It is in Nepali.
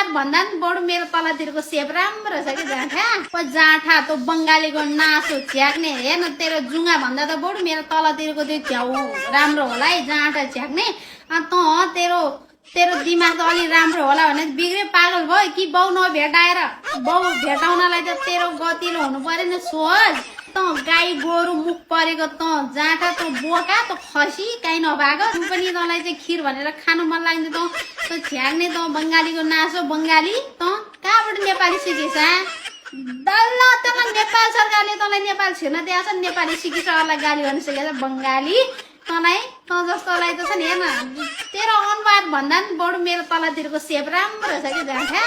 अनुहार भन्दा पनि बरु मेरो तलतिरको सेप राम्रो छ कि जाँठा जाँठा त बङ्गालीको नासो छ्याक्ने हेर्न तेरो जुङ्गा भन्दा त बरु मेरो तलतिरको त्यो छ्याउ राम्रो होला है जाँठा छ्याक्ने तेरो तेरो दिमाग त अलि राम्रो होला भने बिग्रे पागल भयो कि बाउ नभेटाएर बाउ भेटाउनलाई त तेरो गतिलो हुनु पर्यो नि सोच गाई गोरु मुख परेको जाँठा बोका खसी काहीँ नभएको तँ पनि तँलाई चाहिँ खिर भनेर खानु मन लाग्ने त छ्याग्ने बङ्गालीको नासो बङ्गाली कहाँबाट नेपाली सिकेछ डल्ल तँलाई नेपाल सरकारले तँलाई नेपाल छिर्न दिएको छ नेपाली सिकिसहरूलाई गाली गर्न सिकेछ बङ्गाली तँलाई जस्तोलाई त छ नि हेर्न तेरो अनुहार भन्दा पनि बरु मेरो तलतिरको सेप राम्रो छ कि जाँठा